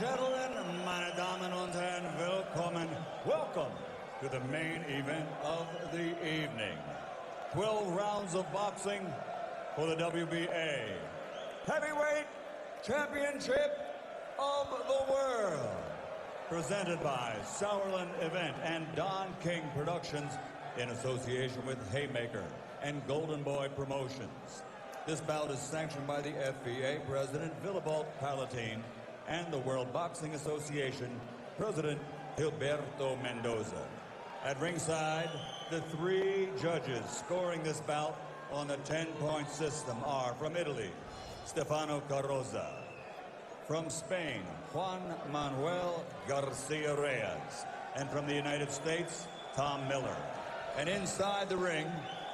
gentlemen, meine Damen und Herren, willkommen. Welcome to the main event of the evening. 12 rounds of boxing for the WBA Heavyweight Championship of the World. Presented by Sauerland Event and Don King Productions in association with Haymaker and Golden Boy Promotions. This bout is sanctioned by the FBA President Willibald Palatine and the World Boxing Association President Gilberto Mendoza. At ringside, the three judges scoring this bout on the 10-point system are from Italy, Stefano Carrozza. From Spain, Juan Manuel Garcia Reyes. And from the United States, Tom Miller. And inside the ring,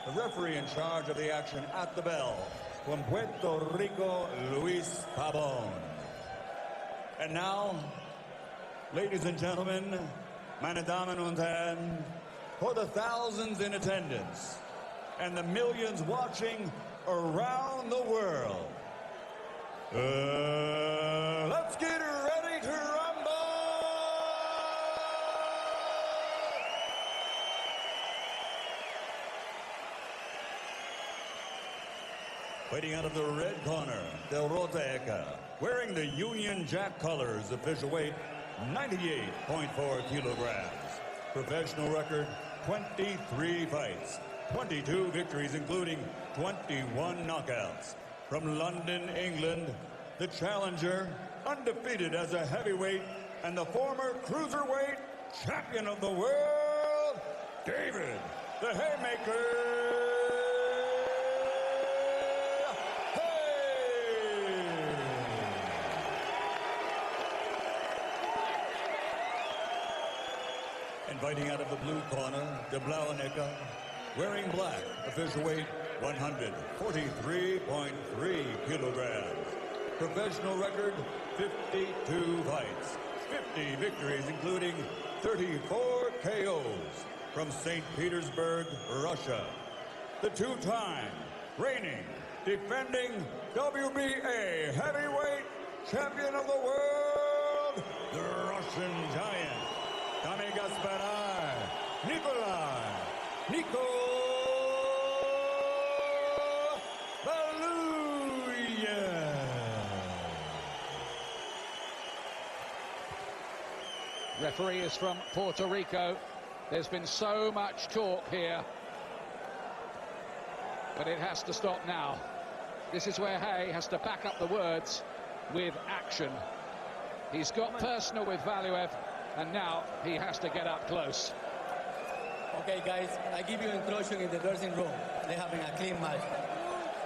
the referee in charge of the action at the bell, from Puerto Rico, Luis Pabon. And now, ladies and gentlemen, meine Damen und Herren, for the thousands in attendance and the millions watching around the world, let's get ready to rumble! Fighting out of the red corner, Del Roteca, wearing the Union Jack colors, official weight 98.4 kilograms. Professional record 23 fights, 22 victories, including 21 knockouts. From London, England, the challenger, undefeated as a heavyweight and the former cruiserweight champion of the world, David the Haymaker Haye. And fighting out of the blue corner, De Blauenicke, wearing black, official weight 143.3 kilograms. Professional record 52 fights, 50 victories, including 34 KOs. From St. Petersburg, Russia, the two-time reigning, defending WBA heavyweight champion of the world, the Russian giant, Dame Gasparai, Nikolai Valuev. Referee is from Puerto Rico. There's been so much talk here, but it has to stop now. This is where Haye has to back up the words with action. He's got personal with Valuev, and now he has to get up close. Okay, guys, I give you instruction in the dressing room. They're having a clean match.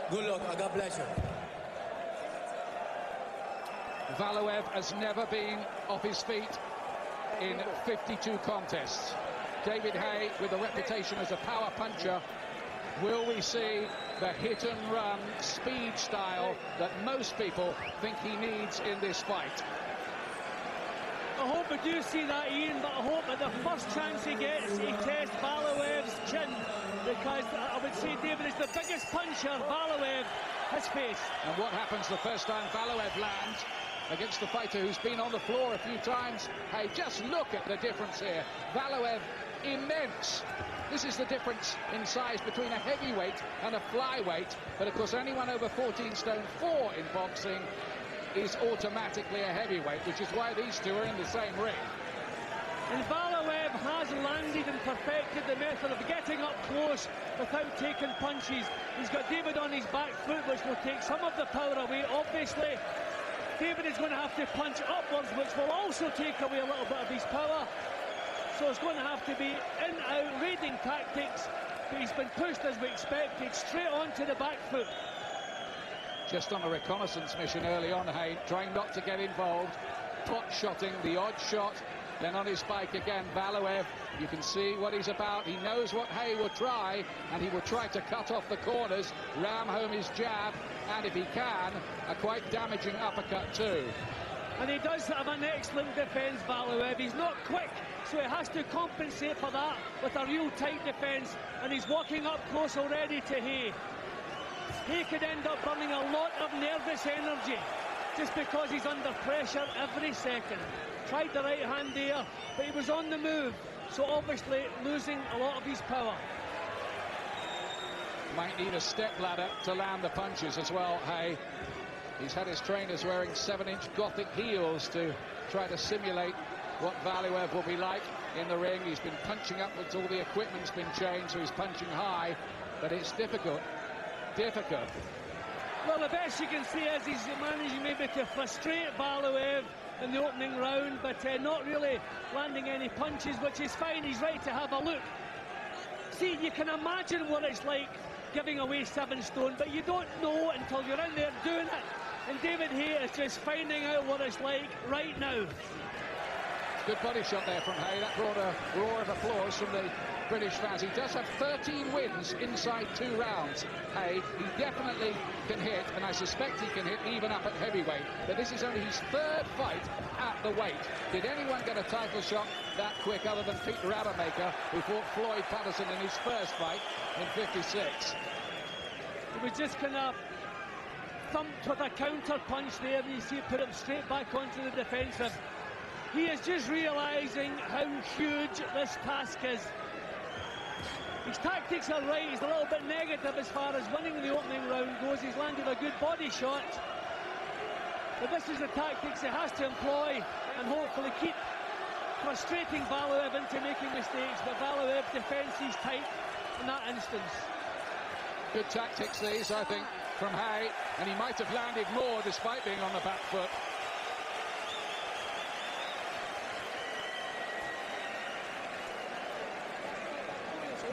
Good luck, and God bless you. Valuev has never been off his feet in 52 contests. David Haye, with a reputation as a power puncher, will we see the hit-and-run speed style that most people think he needs in this fight? I hope we do see that, Ian, but I hope that the first chance he gets, he tests Valuev's chin, because I would say David is the biggest puncher Valuev has faced. And what happens the first time Valuev lands against the fighter who's been on the floor a few times? Hey, just look at the difference here. Valuev, immense. This is the difference in size between a heavyweight and a flyweight. But of course, anyone over 14 stone 4 in boxing is automatically a heavyweight, which is why these two are in the same ring. And Valuev has landed and perfected the method of getting up close without taking punches. He's got David on his back foot, which will take some of the power away. Obviously, David is going to have to punch upwards, which will also take away a little bit of his power. So it's going to have to be in-out raiding tactics, but he's been pushed as we expected, straight onto the back foot. Just on a reconnaissance mission early on, Haye, trying not to get involved, pot-shotting the odd shot, then on his bike again, Valuev, you can see what he's about. He knows what Haye will try, and he will try to cut off the corners, ram home his jab, and if he can, a quite damaging uppercut too. And he does have an excellent defence, Valuev. He's not quick, so he has to compensate for that with a real tight defence, and he's walking up close already to Haye. Haye could end up burning a lot of nervous energy. just because he's under pressure every second. Tried the right hand there, but he was on the move, so obviously losing a lot of his power. Might need a step ladder to land the punches as well, Haye. He's had his trainers wearing 7-inch Gothic heels to try to simulate what Valuev will be like in the ring. He's been punching upwards, all the equipment's been changed, so he's punching high, but it's difficult. Well, the best you can see is he's managing maybe to frustrate Valuev in the opening round, but not really landing any punches, which is fine. He's right to have a look. See, you can imagine what it's like giving away 7 stone, but you don't know until you're in there doing it. And David Haye is just finding out what it's like right now. Good body shot there from Haye. That brought a roar of applause from the British fans. He does have 13 wins inside 2 rounds. Haye, he definitely can hit, and I suspect he can hit even up at heavyweight. But this is only his 3rd fight at the weight. Did anyone get a title shot that quick other than Pete Rademacher, who fought Floyd Patterson in his first fight in '56? He was just kind of thumped with a counter punch there, and you see it put him straight back onto the defensive. He is just realising how huge this task is. His tactics are right. He's a little bit negative as far as winning the opening round goes. He's landed a good body shot. But this is the tactics he has to employ and hopefully keep frustrating Valuev into making mistakes. But Valuev defends his tight in that instance. Good tactics these, I think, from Haye, and he might have landed more despite being on the back foot.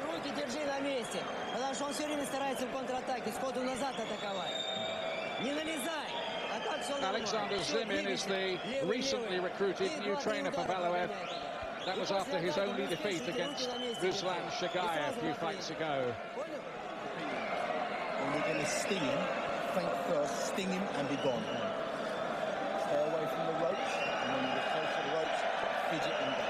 Руки держи на месте, потому что он все время старается в контратаке сходу назад атаковать. Не налезай, а так все нормально. Alexander Zimin is the recently recruited new trainer for Valuev. That was after his only defeat against Ruslan Shagayev a few fights ago. When we're going to sting him, think first, sting him and be gone. Stay away from the ropes, and when you get close to the ropes, fidget and go.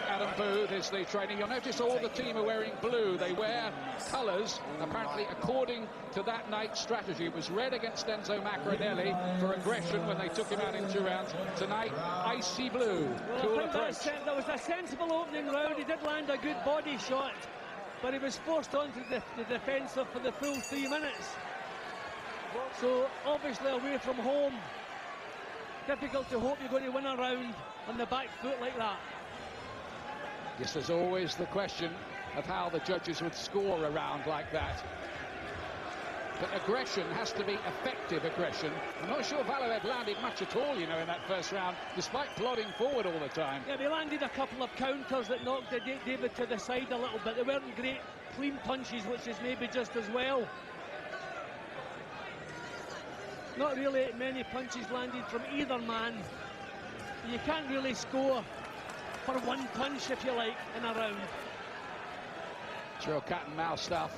Adam Booth is the trainer. You'll notice all the team are wearing blue. They wear colours, apparently according to that night's strategy. It was red against Enzo Maccarinelli for aggression when they took him out in 2 rounds. Tonight, icy blue. Well, Cool I approach. think that was a sensible opening round. He did land a good body shot, but he was forced onto the defensive for the full 3 minutes. So obviously away from home, difficult to hope you're going to win a round on the back foot like that. Yes, there's always the question of how the judges would score a round like that. But aggression has to be effective aggression. I'm not sure Valuev landed much at all, you know, in that first round, despite plodding forward all the time. Yeah, he landed a couple of counters that knocked David to the side a little bit. They weren't great clean punches, which is maybe just as well. Not really many punches landed from either man. You can't really score for one punch, if you like, in a round. It's real cat and mouse stuff.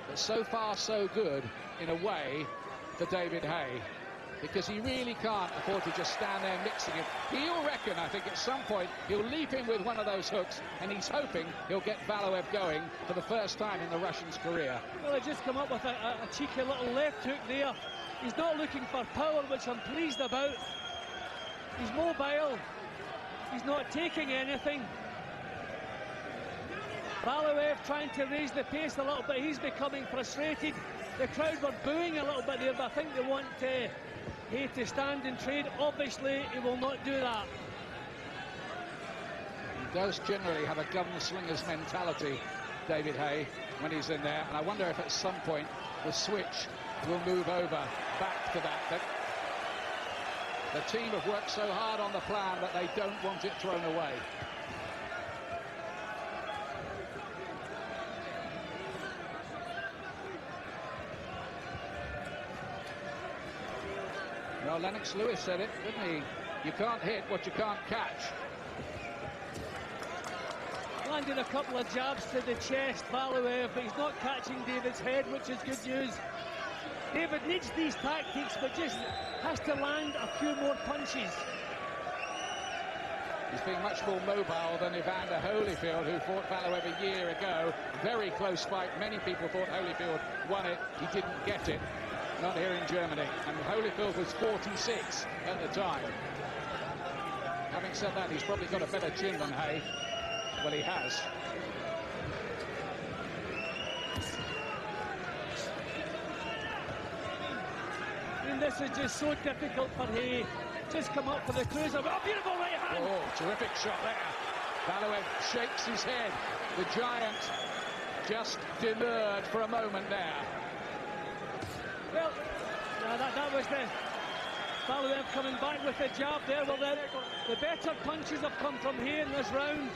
But so far so good, in a way, for David Haye, because he really can't afford to just stand there mixing it. He'll reckon, I think, at some point, he'll leap in with one of those hooks, and he's hoping he'll get Valuev going for the first time in the Russian's career. Well, he just come up with a cheeky little left hook there. He's not looking for power, which I'm pleased about. He's mobile. He's not taking anything. Valuev trying to raise the pace a little bit. He's becoming frustrated. The crowd were booing a little bit there, but I think they want Haye to stand and trade. Obviously, he will not do that. He does generally have a gunslinger's mentality, David Haye, when he's in there. And I wonder if at some point the switch will move over back to that. But the team have worked so hard on the plan that they don't want it thrown away. Well, Lennox Lewis said it, didn't he? You can't hit what you can't catch. Landed a couple of jabs to the chest, Valuev, but he's not catching David's head, which is good news. David needs these tactics, but just has to land a few more punches. He's been much more mobile than Evander Holyfield, who fought Valuev a year ago. Very close fight. Many people thought Holyfield won it. He didn't get it. not here in Germany, and Holyfield was 46 at the time. Having said that, he's probably got a better chin than Haye. Well, he has. I mean, this is just so difficult for Haye. Just come up for the cruiser. Oh, beautiful right hand! Oh, terrific shot there. Valuev shakes his head. The giant just demurred for a moment there. Well, that was the Valuev coming back with the jab there. Well, the better punches have come from Haye in this round.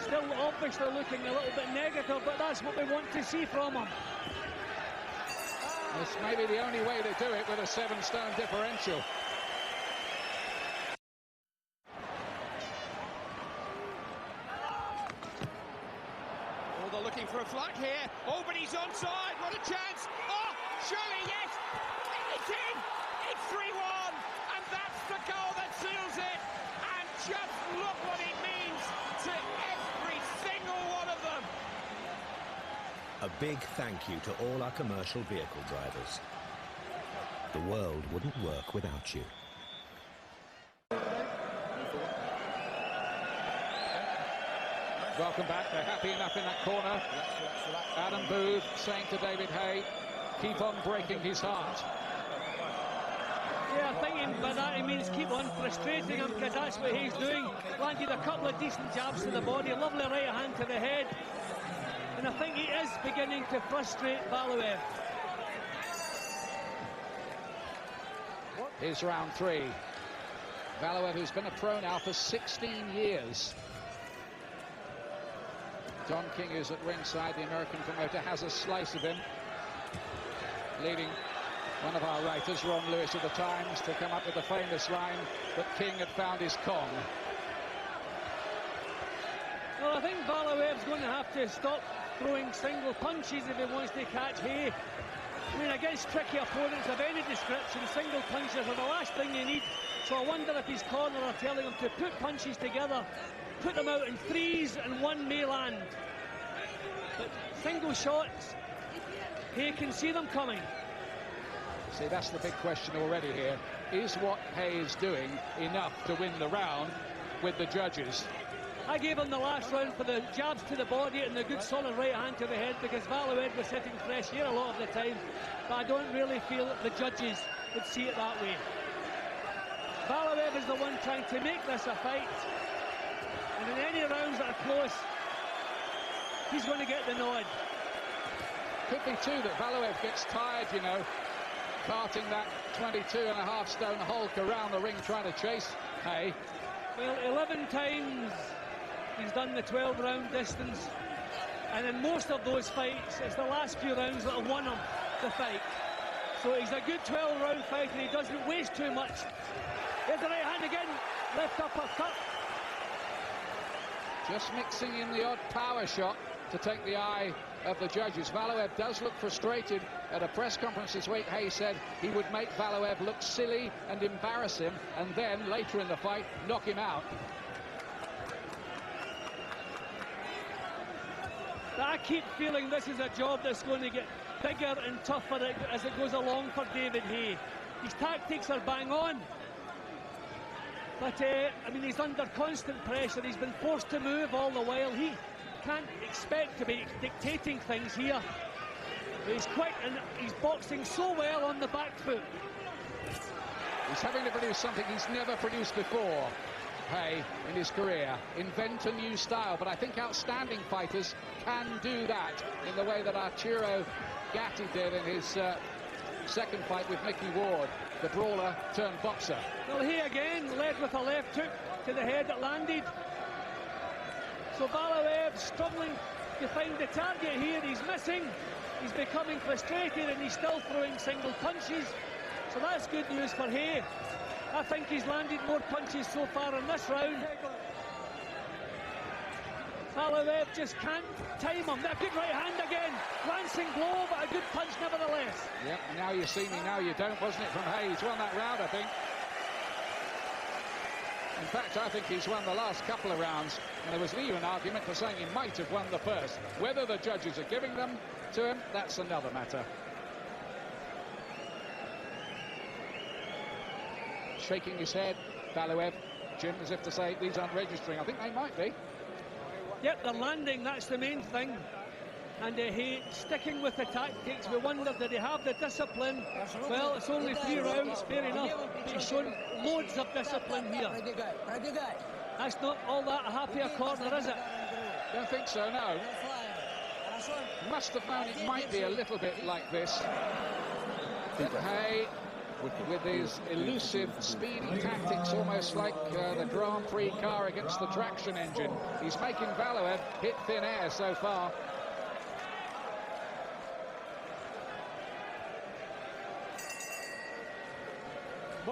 Still obviously looking a little bit negative, but that's what we want to see from him. It's maybe the only way to do it with a 7-stone differential. Oh, they're looking for a flag here. Oh, but he's onside. What a chance. Oh, surely, yes. It's in. It's 3-1. And that's the goal that seals it. And just look what it means to every single one of them. A big thank you to all our commercial vehicle drivers. The world wouldn't work without you. Welcome back. They're happy enough in that corner. Adam Booth saying to David Haye, keep on breaking his heart. Yeah, I think by that he means keep on frustrating him, because that's what he's doing. Landed a couple of decent jabs to the body, lovely right hand to the head. And I think he is beginning to frustrate Valuev. Here's round 3. Valuev, who's been a pro now for 16 years. Don King, who's at ringside, the American promoter, has a slice of him, leading one of our writers, Ron Lewis of the Times, to come up with the famous line that King had found his Kong. Well, I think Valuev's going to have to stop throwing single punches if he wants to catch Haye. I mean, against tricky opponents of any description, single punches are the last thing you need. So I wonder if his corner are telling him to put punches together, put them out in 3s, and one may land. But single shots, Haye can see them coming. See, that's the big question already here. Is what Haye is doing enough to win the round with the judges? I gave him the last round for the jabs to the body and the good solid right hand to the head, because Valuev was sitting fresh here a lot of the time, but I don't really feel that the judges would see it that way. Valuev is the one trying to make this a fight, and in any rounds that are close, he's going to get the nod. Could be too that Valuev gets tired, you know, carting that 22.5-stone Hulk around the ring trying to chase Haye. Well, 11 times he's done the 12-round distance, and in most of those fights, it's the last few rounds that have won him the fight. So he's a good 12-round fighter, he doesn't waste too much. Here's the right hand again, left uppercut. Just mixing in the odd power shot to take the eye of the judges. Valuev does look frustrated. At a press conference this week, Haye said he would make Valuev look silly and embarrass him, and then later in the fight knock him out. I keep feeling this is a job that's going to get bigger and tougher as it goes along for David Haye. His tactics are bang on, but I mean, he's under constant pressure. He's been forced to move all the while. He can't expect to be dictating things here. He's quick and he's boxing so well on the back foot. He's having to produce something he's never produced before, Haye, in his career. Invent a new style, but I think outstanding fighters can do that in the way that Arturo Gatti did in his second fight with Mickey Ward, the brawler turned boxer. Well, he again led with a left hook to the head that landed. So Valuev struggling to find the target here. He's missing, he's becoming frustrated, and he's still throwing single punches. So that's good news for Haye. I think he's landed more punches so far in this round. Valuev just can't time him. A good right hand again. Glancing blow, but a good punch nevertheless. Yep, now you see me, now you don't, wasn't it, from Haye? He's won that round, I think. In fact, I think he's won the last couple of rounds, and there was even an argument for saying he might have won the first. Whether the judges are giving them to him, that's another matter. shaking his head. Valuev, Jim, as if to say, these aren't registering. I think they might be. Yep, they're landing, that's the main thing. And Haye sticking with the tactics. We wondered, did he have the discipline? Well, it's only 3 rounds, fair enough. He's shown loads of discipline here. That's not all that a happier corner, is it? Don't think so, no. Must have known it might be a little bit like this. But Haye, with his elusive, speedy tactics, almost like the Grand Prix car against the traction engine. He's making Valuev hit thin air so far.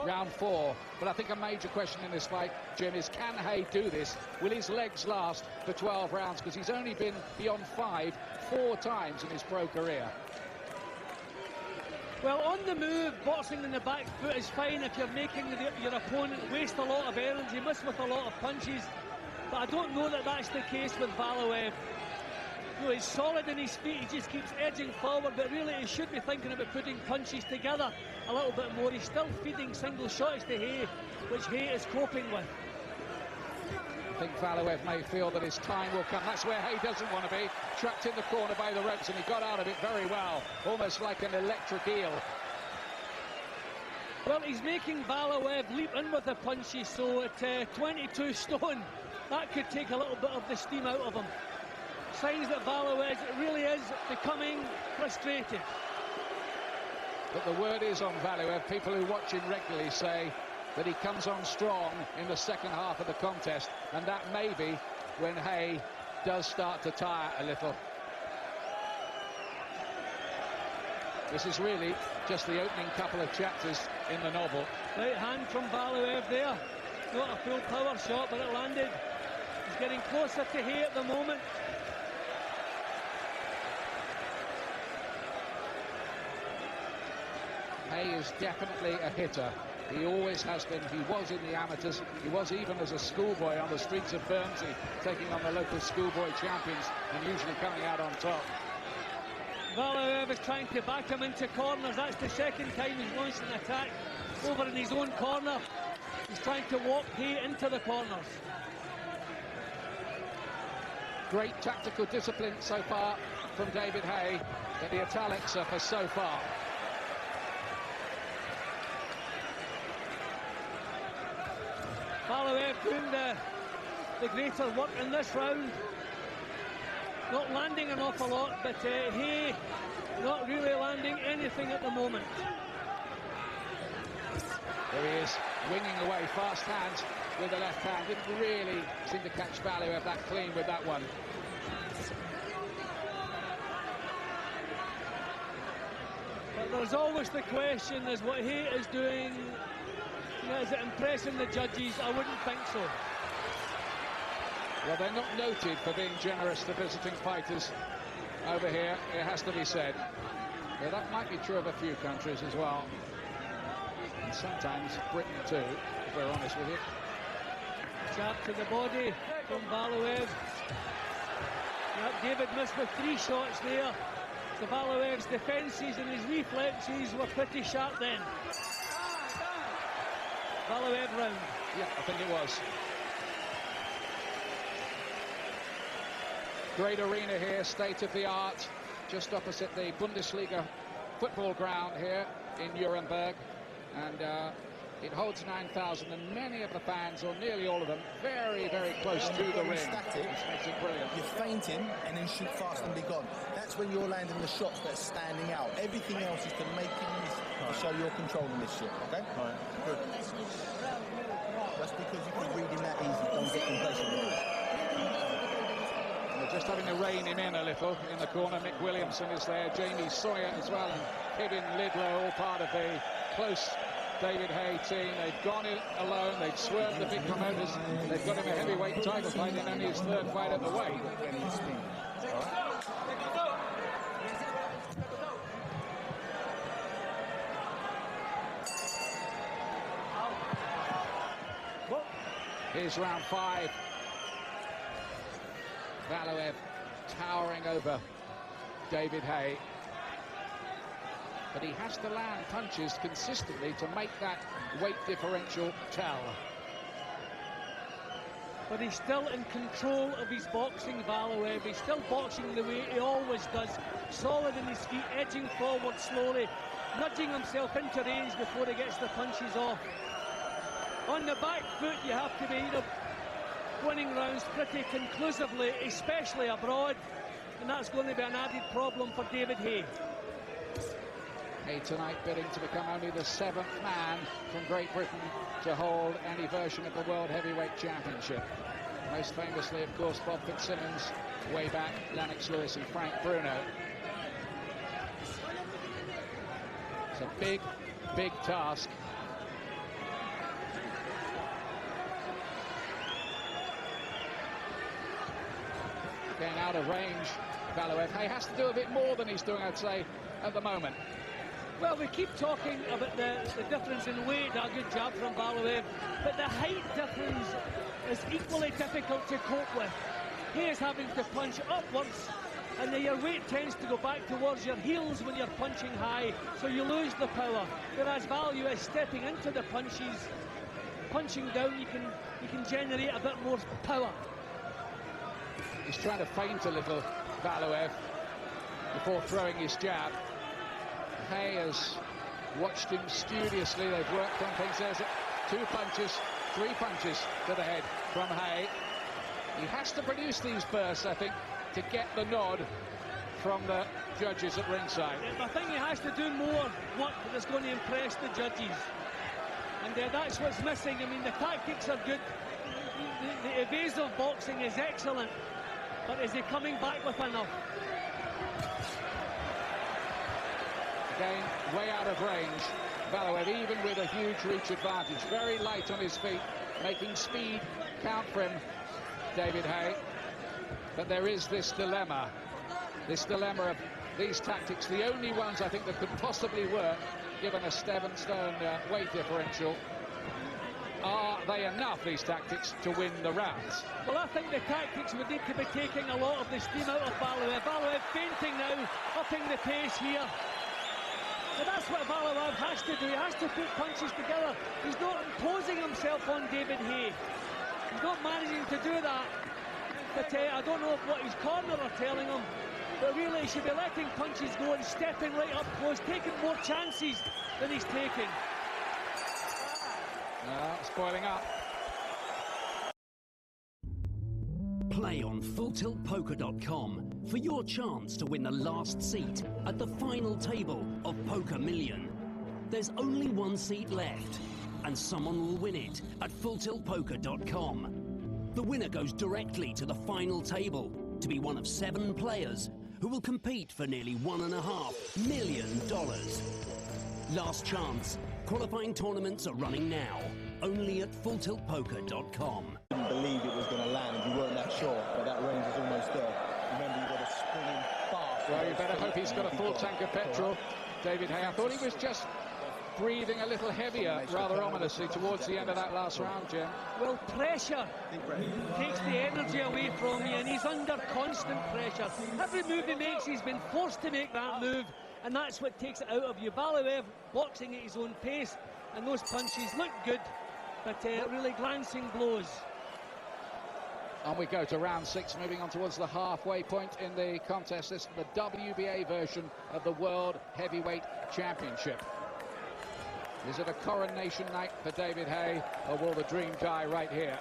Round 4, but I think a major question in this fight, Jim, is can Haye do this? Will his legs last for 12 rounds? Because he's only been beyond 5 4 times in his pro career. Well, on the move, boxing in the back foot is fine if you're making your opponent waste a lot of energy, miss with a lot of punches. But I don't know that that's the case with Valuev. You know, he's solid in his feet, he just keeps edging forward, but really he should be thinking about putting punches together a little bit more. He's still feeding single shots to Haye, which Haye is coping with. I think Valuev may feel that his time will come. That's where Haye doesn't want to be, trapped in the corner by the ropes, and he got out of it very well, almost like an electric eel. Well, he's making Valuev leap in with the punches, so at 22 stone, that could take a little bit of the steam out of him. Signs that Valuev really is becoming frustrated. But the word is on Valuev. People who watch him regularly say that he comes on strong in the second half of the contest, and that may be when Haye does start to tire a little. This is really just the opening couple of chapters in the novel. Right hand from Valuev there. Not a full power shot, but it landed. He's getting closer to Haye at the moment. Haye is definitely a hitter. He always has been. He was in the amateurs. He was even as a schoolboy on the streets of Bermondsey, taking on the local schoolboy champions and usually coming out on top. Valuev is trying to back him into corners. That's the second time he's launched an attack over in his own corner. He's trying to walk Haye into the corners. Great tactical discipline so far from David Haye, but the italics are for so far. Valuev doing the greater work in this round. Not landing an awful lot, but Haye not really landing anything at the moment. There he is, winging away, fast hands with the left hand. Didn't really seem to catch Valuev that clean with that one. But there's always the question, is what Haye is doing, is it impressing the judges? I wouldn't think so. Well, they're not noted for being generous to visiting fighters over here, it has to be said. Yeah, that might be true of a few countries as well. And sometimes Britain too, if we're honest with you. Jab to the body from Valuev. Yep, David missed with 3 shots there. So Valuev's defences and his reflexes were pretty sharp then. Valuev round. Yeah, I think it was. Great arena here, state of the art, just opposite the Bundesliga football ground here in Nuremberg. And it holds 9,000, and many of the fans, or nearly all of them, very, very close to the ring. Static, which makes it brilliant. You're fainting and then shoot fast and be gone. That's when you're landing the shots that are standing out. Everything else is to make you miss, to show you're controlling this shit, okay? Right. Good. Just because you can read him that easy, don't get complacent. They're just having to rein him in a little in the corner. Mick Williamson is there, Jamie Sawyer as well, and Kevin Lidlow, all part of the close David Haye team. They've gone in alone, they've swerved the big promoters, they've got him a heavyweight title fight in only his 3rd fight at the weight. Here's round 5. Valuev towering over David Haye. but he has to land punches consistently to make that weight differential tell. But he's still in control of his boxing, Valuev. He's still boxing the way he always does. Solid in his feet, edging forward slowly, nudging himself into range before he gets the punches off. On the back foot, you have to be, winning rounds pretty conclusively, especially abroad. And that's going to be an added problem for David Haye. Haye tonight bidding to become only the 7th man from Great Britain to hold any version of the World Heavyweight Championship. Most famously, of course, Bob Fitzsimmons, way back, Lennox Lewis and Frank Bruno. It's a big, big task. Getting out of range, Valuev. Haye has to do a bit more than he's doing, I'd say, at the moment. Well, we keep talking about the difference in weight, a good job from Valuev, but the height difference is equally difficult to cope with. Haye is having to punch upwards, and your weight tends to go back towards your heels when you're punching high, so you lose the power. Whereas Valuev is stepping into the punches, punching down, you can generate a bit more power. He's trying to feint a little, Valuev, before throwing his jab. Haye has watched him studiously. They've worked on things. There's 2 punches, 3 punches to the head from Haye. He has to produce these bursts, I think, to get the nod from the judges at ringside. I think he has to do more work that's going to impress the judges. And that's what's missing. I mean, the tactics are good. The evasive boxing is excellent. But is he coming back with enough? Again, way out of range. Valuev, even with a huge reach advantage. Very light on his feet, making speed count for him, David Haye. But there is this dilemma of these tactics, the only ones I think that could possibly work, given a 7-stone weight differential. Are they enough, these tactics, to win the rounds? Well, I think the tactics would need to be taking a lot of the steam out of Valuev. Valuev fainting now, upping the pace here. But that's what Valuev has to do. He has to put punches together. He's not imposing himself on David Haye. He's not managing to do that. But I don't know what his corner are telling him. But really, he should be letting punches go and stepping right up close, taking more chances than he's taking. Spoiling up. Play on FullTiltPoker.com for your chance to win the last seat at the final table of Poker Million. There's only 1 seat left, and someone will win it at FullTiltPoker.com. The winner goes directly to the final table to be one of 7 players who will compete for nearly $1.5 million. Last chance. Qualifying tournaments are running now, only at FullTiltPoker.com. Didn't believe it was going to land, you weren't that sure, but that range is almost there. Remember, you've got to spring in fast. Well, you better hope he's got a full tank of petrol, David Haye. I thought he was just breathing a little heavier, rather ominously, towards the end of that last round, Jim. Well, pressure takes the energy away from you, and he's under constant pressure. Every move he makes, he's been forced to make that move, and that's what takes it out of you. Valuev boxing at his own pace, and those punches look good, but really glancing blows. On we go to round 6, moving on towards the halfway point in the contest. This is the WBA version of the World Heavyweight Championship. Is it a coronation night for David Haye, or will the dream die right here?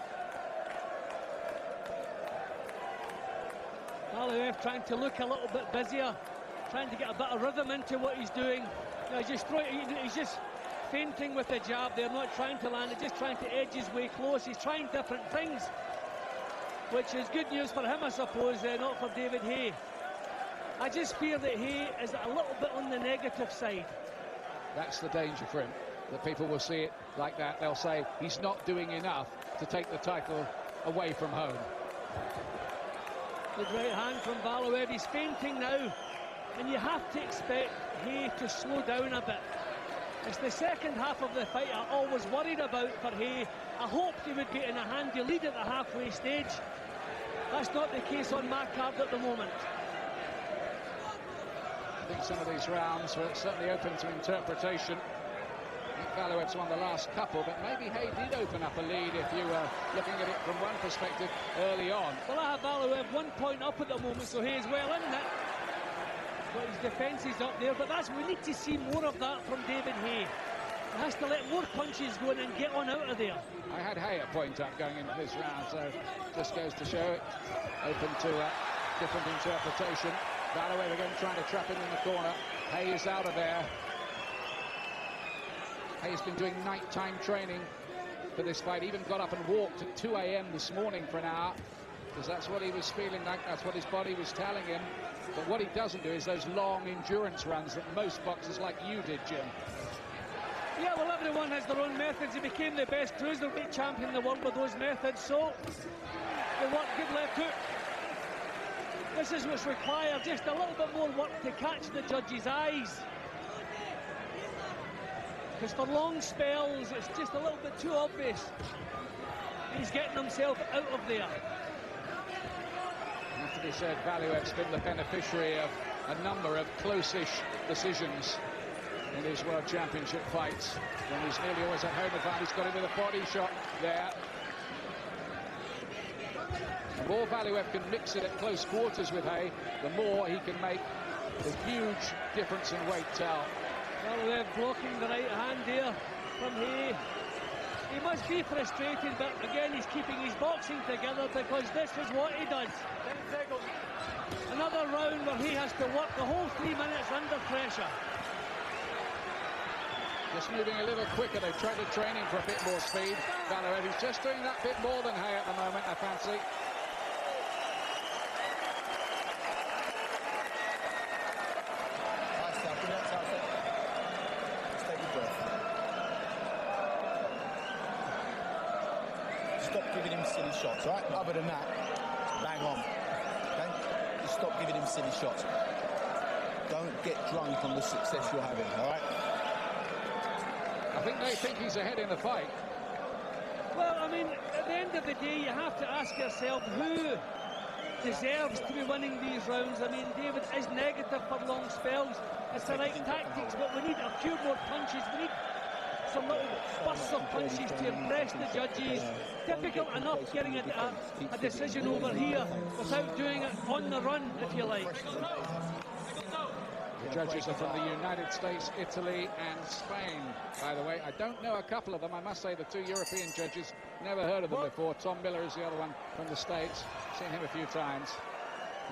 Valuev trying to look a little bit busier, trying to get a bit of rhythm into what he's doing. You know, he's just feinting with the jab there, not trying to land it, just trying to edge his way close. He's trying different things, which is good news for him, I suppose, not for David Haye. I just fear that Haye is a little bit on the negative side. That's the danger for him, that people will see it like that. They'll say he's not doing enough to take the title away from home. Good right hand from Valuev. He's feinting now, and you have to expect Haye to slow down a bit. It's the second half of the fight I always worried about for Haye. I hoped he would get in a handy lead at the halfway stage. That's not the case on my card at the moment. think some of these rounds were certainly open to interpretation. Valuev's won the last couple, but maybe Haye did open up a lead if you were looking at it from one perspective early on. Well, I have Valuev 1 point up at the moment, so Haye's well in it. But his defence is up there, but we need to see more of that from David Haye. He has to let more punches go in and get on out of there. I had Haye at point up going into this round, so just goes to show it. Open to a different interpretation. Valuev again trying to trap him in the corner. Haye is out of there. Haye's been doing nighttime training for this fight. Even got up and walked at 2 a.m. this morning for an hour, because that's what he was feeling like, that's what his body was telling him. But what he doesn't do is those long endurance runs that most boxers like you did, Jim. Yeah, well, everyone has their own methods. He became the best cruiserweight champion in the world with those methods, so they work. Good left hook. This is what's required, just a little bit more work to catch the judge's eyes. Because for long spells, it's just a little bit too obvious. He's getting himself out of there. Have to be said, Valuev's been the beneficiary of a number of close-ish decisions in his World Championship fights, when he's nearly always at home advantage. He's got him with a body shot there. The more Valuev can mix it at close quarters with Haye, the more he can make the huge difference in weight tell. Valuev blocking the right hand there from Haye. He must be frustrated, but again he's keeping his boxing together, because this is what he does. Another round where he has to work the whole 3 minutes under pressure. Just moving a little quicker. They've tried to train him for a bit more speed. Valuev, he's just doing that bit more than Haye at the moment, I fancy. Stop giving him silly shots, all right? Other than that, bang on, okay? Just stop giving him silly shots. Don't get drunk on the success you're having, all right? I think they think he's ahead in the fight. Well, I mean, at the end of the day, you have to ask yourself who deserves to be winning these rounds. I mean, David is negative for long spells. It's the right tactics, but we need a few more punches. We need some little bursts of punches to impress the judges. Difficult enough getting a decision over here without doing it on the run, if you like. The judges are from the United States, Italy and Spain, by the way. I don't know a couple of them. I must say the two European judges, never heard of them before. Tom Miller is the other one from the States. Seen him a few times.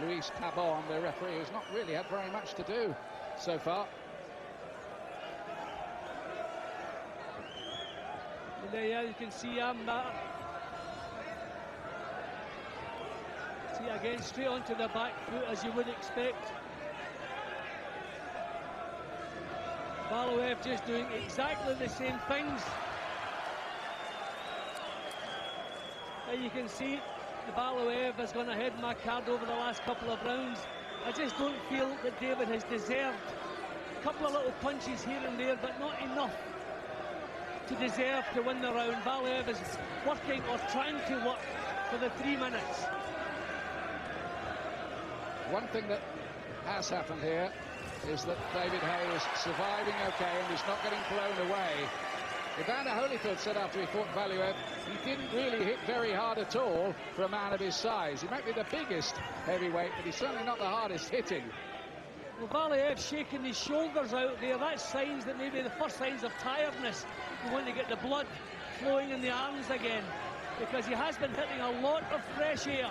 Luis Pabon, the referee, who's not really had very much to do so far. And there, yeah, you can see see again, straight onto the back foot, as you would expect. Valuev just doing exactly the same things. There you can see the Valuev has gone ahead in my card over the last couple of rounds. I just don't feel that David has deserved a couple of little punches here and there, but not enough to deserve to win the round. Valuev is working, or trying to work, for the 3 minutes. One thing that has happened here is that David Haye is surviving okay and is not getting blown away. Evander Holyfield said after he fought Valuev, he didn't really hit very hard at all for a man of his size. He might be the biggest heavyweight, but he's certainly not the hardest hitting. Well, Valuev shaking his shoulders out there. That's signs that maybe the first signs of tiredness. You want to get the blood flowing in the arms again, because he has been hitting a lot of fresh air.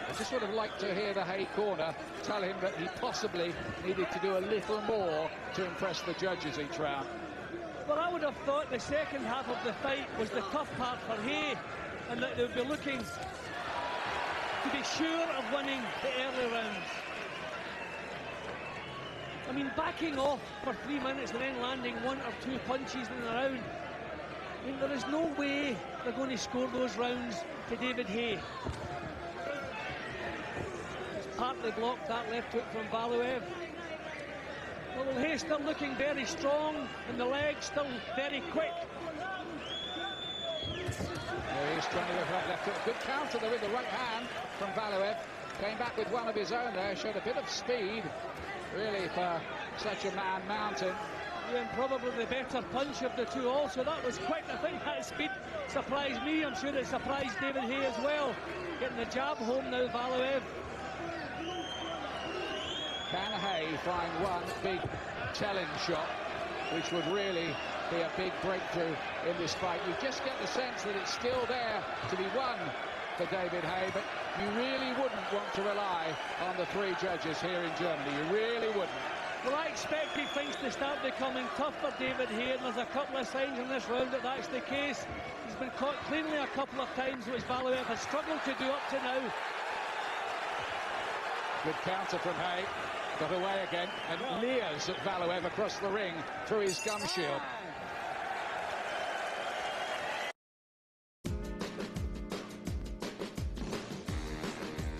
I just would have liked to hear the Haye corner tell him that he possibly needed to do a little more to impress the judges each round. Well, I would have thought the second half of the fight was the tough part for Haye, and that they would be looking to be sure of winning the early rounds. I mean, backing off for 3 minutes and then landing 1 or 2 punches in the round. I mean, there is no way they're going to score those rounds to David Haye. Partly blocked that left hook from Valuev. Well, Haye still looking very strong, and the legs still very quick. He's trying to look that left hook. Good counter there with the right hand from Valuev. Came back with one of his own there, showed a bit of speed, really, for such a man mountain. Yeah, and probably the better punch of the two also. That was quick. I think that speed surprised me. I'm sure it surprised David Haye as well. Getting the jab home now, Valuev. Can Haye find one big telling shot, which would really be a big breakthrough in this fight? You just get the sense that it's still there to be won for David Haye, but you really wouldn't want to rely on the three judges here in Germany. You really wouldn't. Well, I expected things to start becoming tough for David Haye, and there's a couple of signs in this round that that's the case. He's been caught cleanly a couple of times, which Valuev has struggled to do up to now. Good counter from Haye. Got away again, and leers at Valuev across the ring through his gum shield.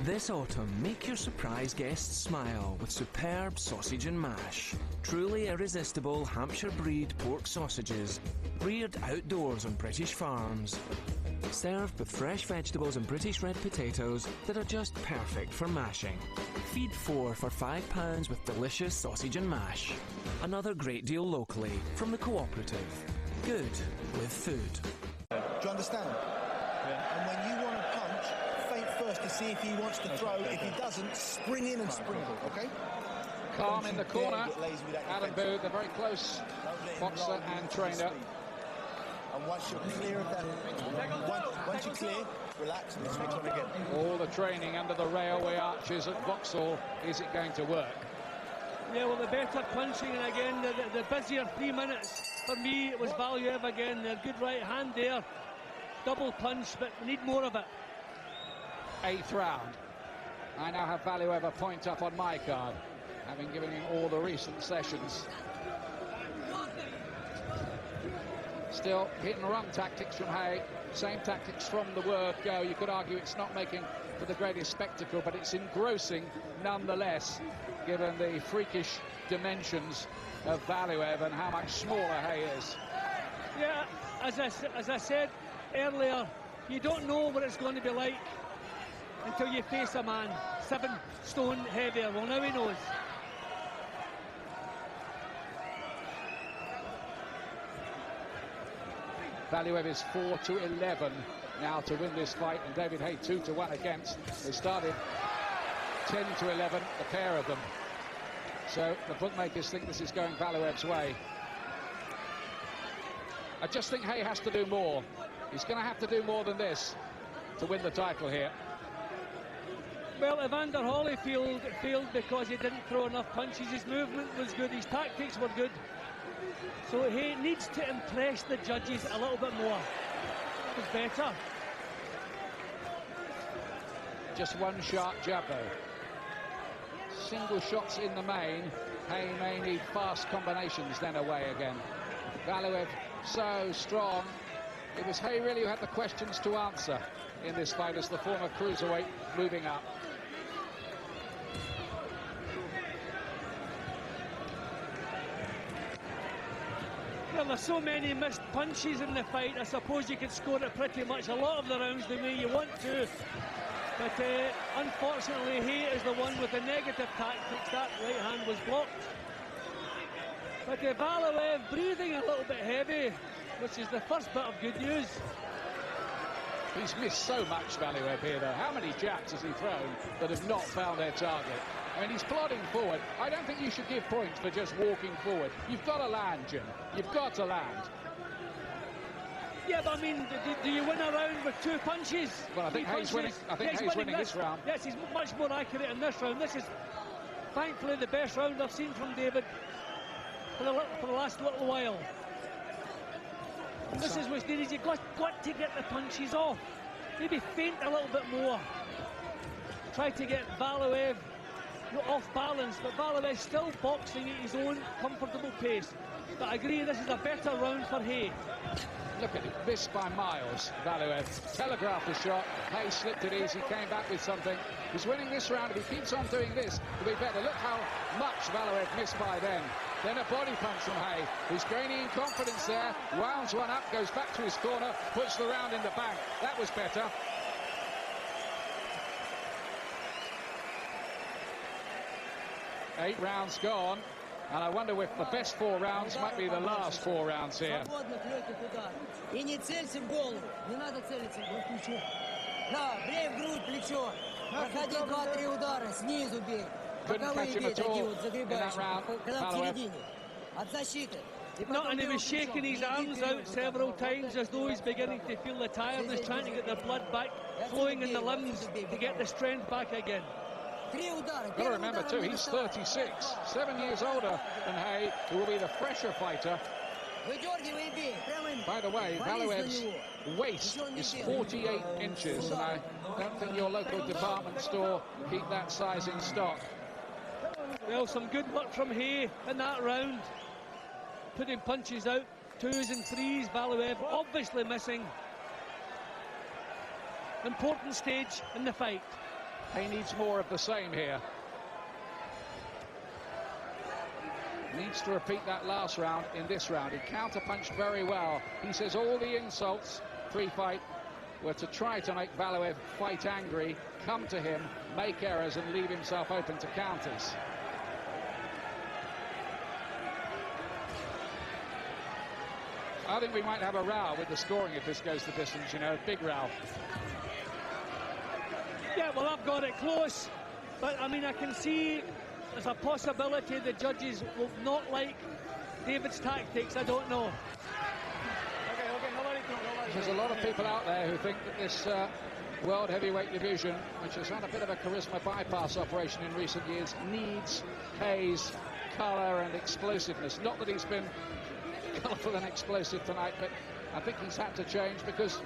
This autumn, make your surprise guests smile with superb sausage and mash. Truly irresistible Hampshire breed pork sausages, reared outdoors on British farms. Served with fresh vegetables and British red potatoes that are just perfect for mashing. Feed 4 for £5 with delicious sausage and mash. Another great deal locally from the Cooperative. Good with food. Do you understand? Yeah. And when you want to punch, feint first to see if he wants to throw. If he doesn't, spring in and spring, okay? Calm in the corner. Adam Booth, a very close boxer and trainer. And once you're clear of that, once you're clear, relax and switch on again. All the training under the railway arches at Vauxhall, is it going to work? Yeah, well, the better punching, and again, the busier 3 minutes. For me, it was Valuev again. A good right hand there. Double punch, but we need more of it. 8th round. I now have Valuev a point up on my card, having given him all the recent sessions. Still hit and run tactics from Haye, same tactics from the word go. You could argue it's not making for the greatest spectacle, but it's engrossing nonetheless, given the freakish dimensions of Valuev and how much smaller Haye is. Yeah, as I said earlier, you don't know what it's going to be like until you face a man 7 stone heavier. Well, now he knows. Valuev is 4-11 now to win this fight, and David Haye 2-1 against. They started 10-11, the pair of them. So the bookmakers think this is going Valuev's way. I just think Haye has to do more. He's going to have to do more than this to win the title here. Well, Evander Holyfield failed because he didn't throw enough punches. His movement was good, his tactics were good. So he needs to impress the judges a little bit more. It was better. Just one sharp jab though. Single shots in the main. Haye may need fast combinations then away again. Valuev so strong. It was Haye really who had the questions to answer in this fight as the former cruiserweight moving up. Well, there's so many missed punches in the fight. I suppose you could score it pretty much a lot of the rounds the way you want to. But unfortunately, Haye is the one with the negative tactics. That right hand was blocked. But Valuev breathing a little bit heavy, which is the first bit of good news. He's missed so much, Valuev, here, though. How many jabs has he thrown that have not found their target? I mean, he's plodding forward. I don't think you should give points for just walking forward. You've got to land, Jim. You've got to land. Yeah, but I mean, do you win a round with 2 punches? Well, I think Haye's winning. I think Haye's winning this round. Yes, he's much more accurate in this round. This is, thankfully, the best round I've seen from David for the last little while. And this is what's needed. You've got to get the punches off. Maybe feint a little bit more. Try to get Valuev off balance, but Valuev still boxing at his own comfortable pace. But I agree, this is a better round for Haye. Look at it, missed by miles, Valuev. Telegraphed the shot, Haye slipped it easy, came back with something. He's winning this round. If he keeps on doing this, it'll be better. Look how much Valuev missed by then. Then a body punch from Haye, who's gaining in confidence there. Rounds one up, goes back to his corner, puts the round in the bank. That was better. 8 rounds gone, and I wonder if the best 4 rounds might be the last 4 rounds here. И не целься в голову, не надо целиться в плечо. Да, бей в грудь, плечо. Проходи 2-3 удара, снизу бей. Боковые бей, такие вот загребающие, когда в середине. От защиты. No, and he was shaking his arms out several times as though he's beginning to feel the tiredness, trying to get the blood back flowing in the limbs to get the strength back again. Got to remember too, he's 36, 7 years older than Haye, who will be the fresher fighter. By the way, Valuev's waist is 48 inches, and I don't think your local department store keep that size in stock. Well, some good work from Haye in that round. Putting punches out, 2s and 3s, Valuev obviously missing. Important stage in the fight. He needs more of the same here. Needs to repeat that last round in this round. He counter-punched very well. He says all the insults pre-fight were to try to make Valuev fight angry, come to him, make errors and leave himself open to counters. I think we might have a row with the scoring if this goes the distance, you know, a big row. Yeah, well, I've got it close, but I mean, I can see there's a possibility the judges will not like David's tactics. I don't know. There's a lot of people out there who think that this world heavyweight division, which has had a bit of a charisma bypass operation in recent years, needs Haye's colour and explosiveness. Not that he's been colourful and explosive tonight, but I think he's had to change because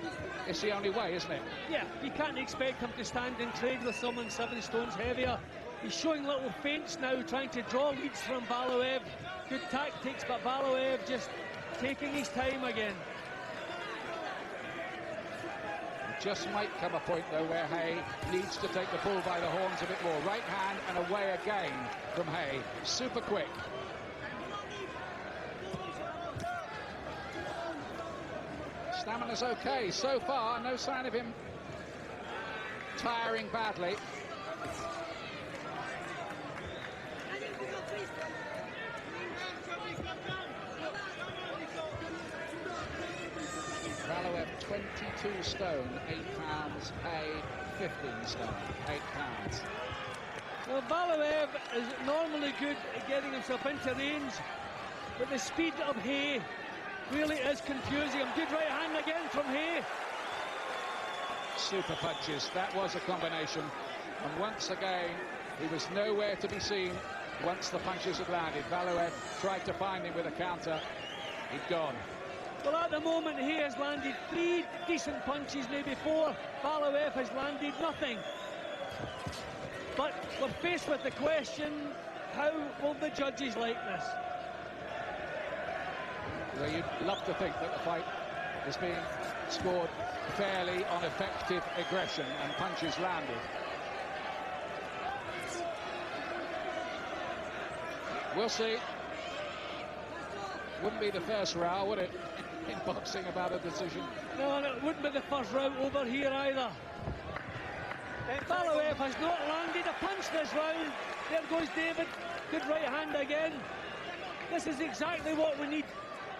it's the only way, isn't it? Yeah, you can't expect him to stand and trade with someone 7 stones heavier. He's showing little feints now, trying to draw leads from Valuev. Good tactics, but Valuev just taking his time again. It just might come a point, though, where Haye needs to take the bull by the horns a bit more. Right hand and away again from Haye. Super quick. Stamina's okay so far, no sign of him tiring badly. Valuev 22 stone, 8 pounds, Haye 15 stone, 8 pounds. Well, Valuev is normally good at getting himself into range, but the speed of Haye really is confusing him. Good right hand again from Haye. Super punches, that was a combination. And once again, he was nowhere to be seen once the punches had landed. Valuev tried to find him with a counter. He'd gone. Well, at the moment, Haye has landed 3 decent punches, maybe 4. Valuev has landed nothing. But we're faced with the question, how will the judges like this? Well, you'd love to think that the fight is being scored fairly on effective aggression and punches landed. We'll see. Wouldn't be the first row, would it, in boxing about a decision? No, and it wouldn't be the first round over here either. Valuev has not landed a punch this round. There goes David. Good right hand again. This is exactly what we need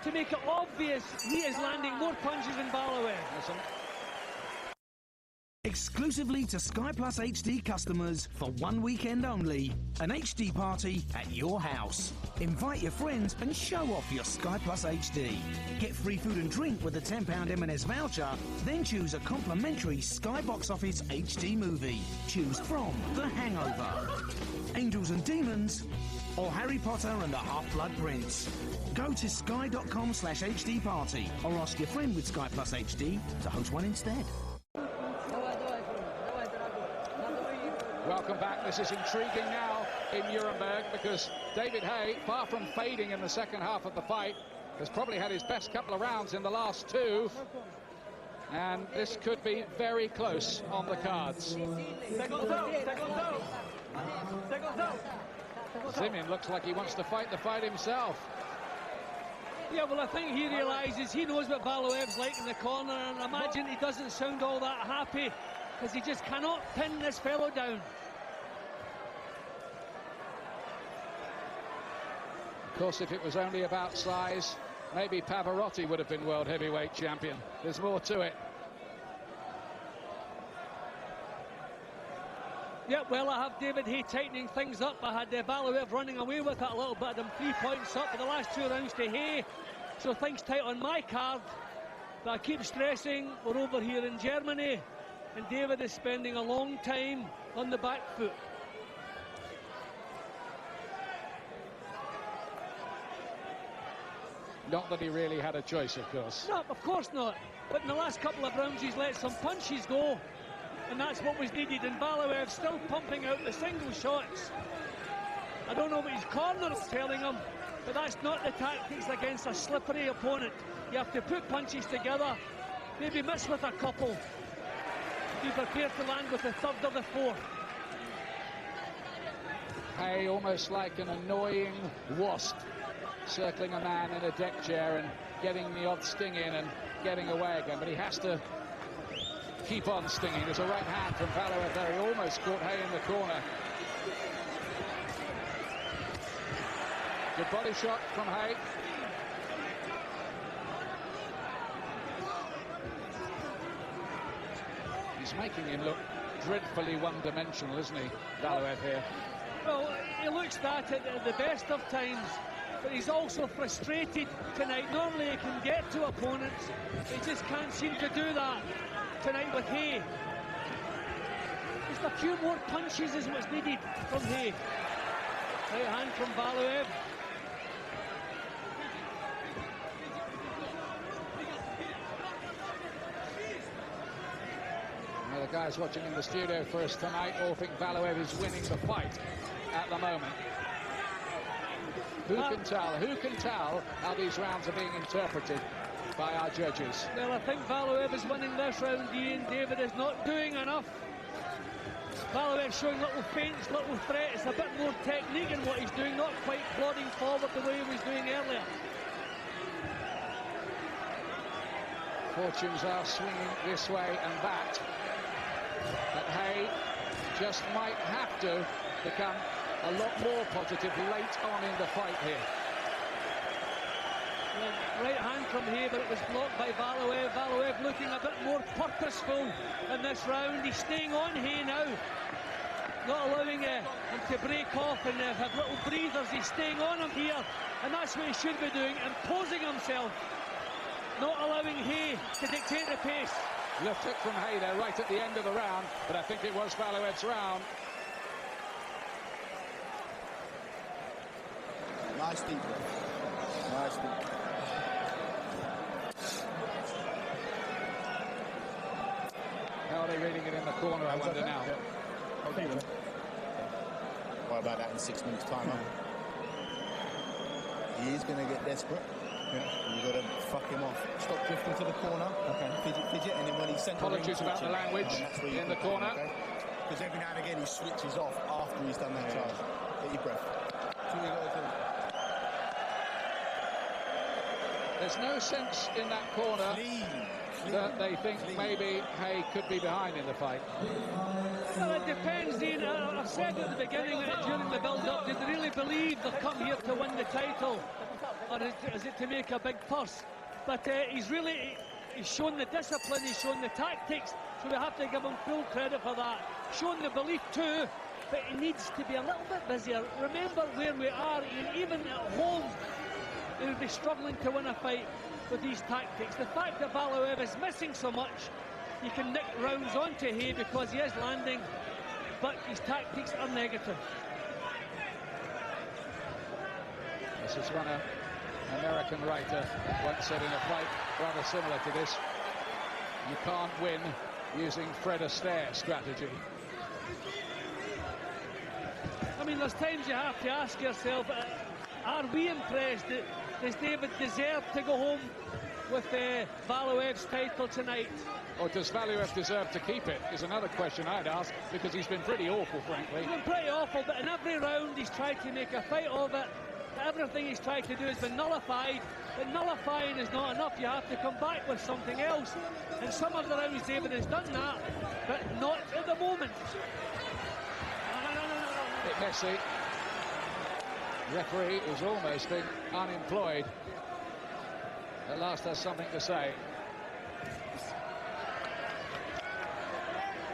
to make it obvious he is landing more punches than Valuev. Exclusively to Sky Plus HD customers for 1 weekend only. An HD party at your house. Invite your friends and show off your Sky Plus HD. Get free food and drink with a £10 M&S voucher. Then choose a complimentary Sky Box Office HD movie. Choose from The Hangover, Angels and Demons, or Harry Potter and the Half-Blood Prince. Go to sky.com/HD party or ask your friend with Sky Plus HD to host one instead. Welcome back. This is intriguing now in Nuremberg because David Haye, far from fading in the second half of the fight, has probably had his best couple of rounds in the last 2. And this could be very close on the cards. Zimin looks like he wants to fight the fight himself. Yeah, well, I think he realises he knows what Valuev's like in the corner, and I imagine he doesn't sound all that happy because he just cannot pin this fellow down. Of course, if it was only about size, maybe Pavarotti would have been world heavyweight champion. There's more to it. Yeah, well, I have David Haye tightening things up. I had Valuev running away with it a little bit. I'm 3 points up for the last 2 rounds to Haye. So things tight on my card. But I keep stressing, we're over here in Germany, and David is spending a long time on the back foot. Not that he really had a choice, of course. No, of course not. But in the last couple of rounds, he's let some punches go, and that's what was needed. And Valuev still pumping out the single shots. I don't know what his corner is telling him, but that's not the tactics against a slippery opponent. You have to put punches together, maybe miss with a couple, be prepared to land with the third or the fourth. Haye almost like an annoying wasp, circling a man in a deck chair and getting the odd sting in and getting away again, but he has to keep on stinging. There's a right hand from Valuev there. He almost caught Haye in the corner. Good body shot from Haye. He's making him look dreadfully one-dimensional, isn't he, Valuev here? Well, he looks that at the best of times, but he's also frustrated tonight. Normally he can get to opponents, he just can't seem to do that tonight with Haye. Just a few more punches is what's needed from Haye. Right hand from Valuev. Well, the guys watching in the studio for us tonight all think Valuev is winning the fight at the moment. Who can tell? Who can tell how these rounds are being interpreted by our judges? Well, I think Valuev is winning this round, Ian. David is not doing enough. Valuev showing little feints, little threats, a bit more technique in what he's doing, not quite plodding forward the way he was doing earlier. Fortunes are swinging this way and that, but Haye just might have to become a lot more positive late on in the fight here. Well, right hand from Haye, but it was blocked by Valuev. Valuev looking a bit more purposeful in this round. He's staying on Haye now, not allowing him to break off and have little breathers. He's staying on him here, and that's what he should be doing, imposing himself, not allowing Haye to dictate the pace. Left hook from Haye there right at the end of the round, but I think it was Valuev's round. Nice deep breath. Nice deep breath. How are they reading it in the corner, I wonder now? Okay. What about that in 6 minutes' time? He is going to get desperate. Yeah. You've got to fuck him off. Stop drifting to the corner. Okay. Fidget, and then when he's sent apologies about the language in the corner. Because every now and again he switches off after he's done that charge. Get your breath. That's all you got to do. There's no sense in that corner that they think maybe Haye could be behind in the fight. Well, it depends, Ian. I've said at the beginning during the build-up, did they really believe they've come here to win the title, or is it to make a big purse? But he's shown the discipline, he's shown the tactics, so we have to give him full credit for that. Shown the belief too, but he needs to be a little bit busier. Remember where we are, Ian, even at home, he would be struggling to win a fight with these tactics. The fact that Valuev is missing so much, he can nick rounds onto Haye because he is landing, but his tactics are negative. This is one American writer once said in a fight rather similar to this: you can't win using Fred Astaire strategy. I mean, there's times you have to ask yourself, are we impressed? Does David deserve to go home with Valuev's title tonight? Or does Valuev deserve to keep it, is another question I'd ask, because he's been pretty awful, frankly. He's been pretty awful, but in every round he's tried to make a fight of it. Everything he's tried to do has been nullified, but nullifying is not enough. You have to come back with something else. And some of the rounds David has done that, but not at the moment. Bit messy. Referee, who's almost been unemployed, at last has something to say.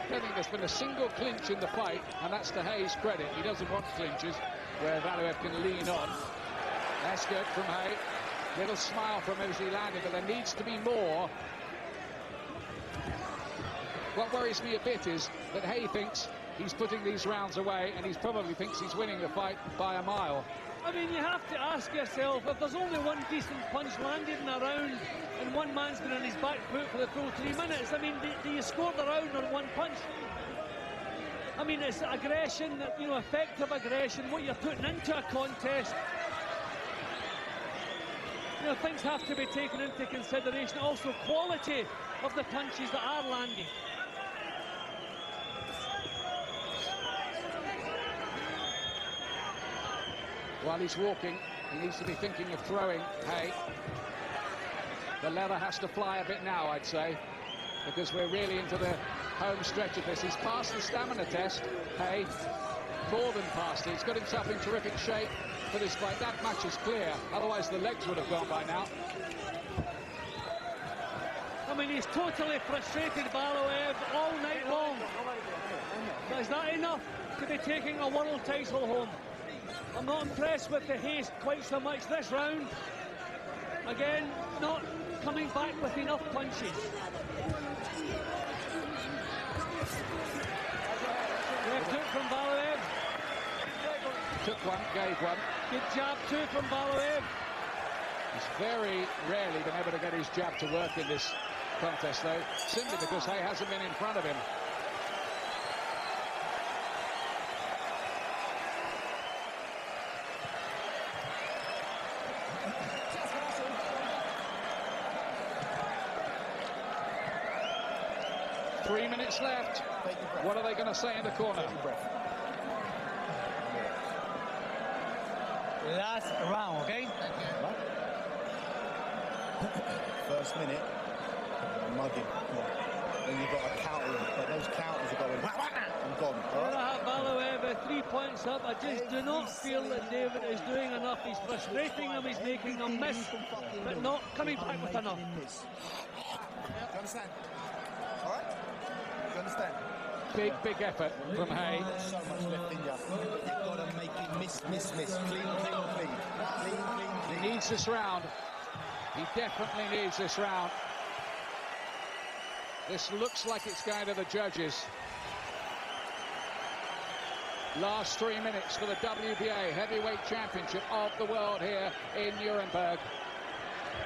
I don't think there's been a single clinch in the fight, and that's to Haye's credit. He doesn't want clinches where Valuev can lean on. That's good from Haye. Little smile from him as he landed, but there needs to be more. What worries me a bit is that Haye thinks he's putting these rounds away, and he probably thinks he's winning the fight by a mile. I mean, you have to ask yourself, if there's only one decent punch landed in a round and one man's been on his back foot for the full 3 minutes, I mean, do you score the round on one punch? I mean, it's aggression, you know, effective aggression, what you're putting into a contest. You know, things have to be taken into consideration. Also, quality of the punches that are landing. While he's walking, he needs to be thinking of throwing Haye. The leather has to fly a bit now, I'd say, because we're really into the home stretch of this. He's passed the stamina test, Haye, more than passed it. He's got himself in terrific shape for this fight. That much is clear, otherwise the legs would have gone by now. I mean, he's totally frustrated Valuev all night long. But is that enough to be taking a world title home? I'm not impressed with the haste quite so much this round. Again, not coming back with enough punches. Left hook from Valuev. Took one, gave one. Good jab too from Valuev. He's very rarely been able to get his jab to work in this contest, though, simply because Haye hasn't been in front of him. Three minutes left. What are they going to say in the corner? Last round, okay? First minute, mugging. Then you've got a counter, but those counters are going and gone. Well, I have Valuev 3 points up. I just do not feel that David is doing enough. He's frustrating them, he's making them miss, but not coming back with enough. Do you understand? All right? Do you understand? Big effort from Haye. So much left in you. You've got to make it miss. Clean. He needs this round. He definitely needs this round. This looks like it's going to the judges. Last 3 minutes for the WBA Heavyweight Championship of the world here in Nuremberg.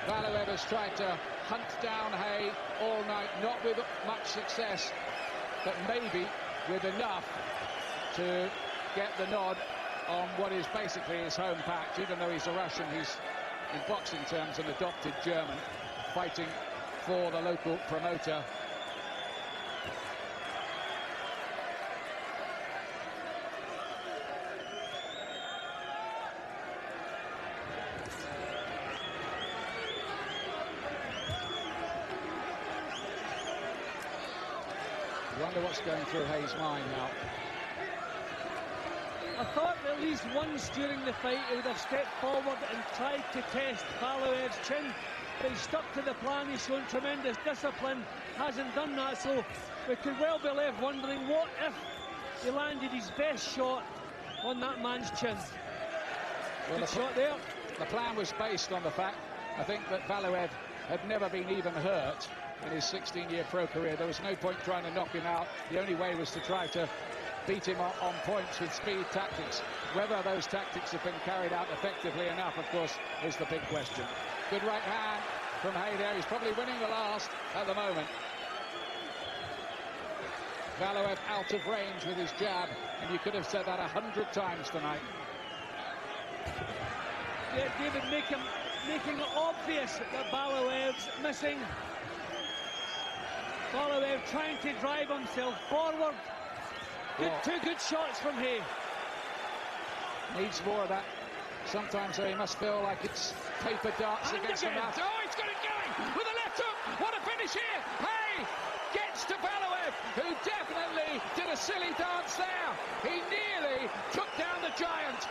Valuev has tried to hunt down Haye all night, not with much success, but maybe with enough to get the nod on what is basically his home patch. Even though he's a Russian, he's, in boxing terms, an adopted German, fighting for the local promoter. I wonder what's going through Haye's mind now. I thought at least once during the fight he would have stepped forward and tried to test Valuev's chin, but he stuck to the plan. He's shown tremendous discipline, hasn't done that, so we could well be left wondering what if he landed his best shot on that man's chin. Well, good shot there. The plan was based on the fact, I think, that Valuev had never been even hurt in his 16-year pro career. There was no point trying to knock him out. The only way was to try to beat him on points with speed tactics. Whether those tactics have been carried out effectively enough, of course, is the big question. Good right hand from Haye there. He's probably winning the last at the moment. Valuev out of range with his jab, and you could have said that 100 times tonight. Yeah, David making it obvious that Valuev's missing. Valuev trying to drive himself forward. Two good shots from Haye. Needs more of that. Sometimes he must feel like it's paper darts against the mouth. Oh, he's got it going with a left hook. What a finish here. Haye gets to Valuev, who definitely did a silly dance there. He nearly took down the giant.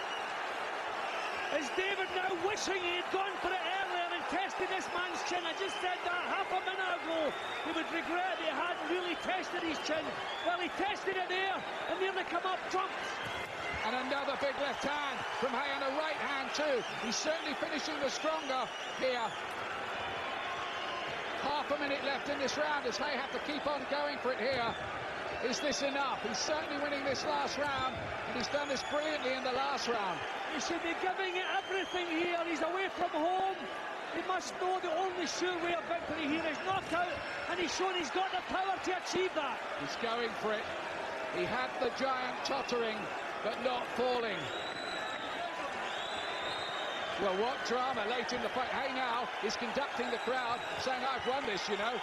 Is David now wishing he had gone for it earlier and tested this man's chin? I just said that half a minute ago. He would regret that he hadn't really tested his chin. Well, he tested it there, and nearly come up trumps. And another big left hand from Haye, and a right hand too. He's certainly finishing the stronger here. Half a minute left in this round as Haye have to keep on going for it here. Is this enough? He's certainly winning this last round, and he's done this brilliantly in the last round. He should be giving it everything here. He's away from home. He must know the only sure way of victory here is knockout, and he's shown he's got the power to achieve that. He's going for it. He had the giant tottering, but not falling. Well, what drama late in the fight. Haye now is conducting the crowd, saying, I've won this, you know.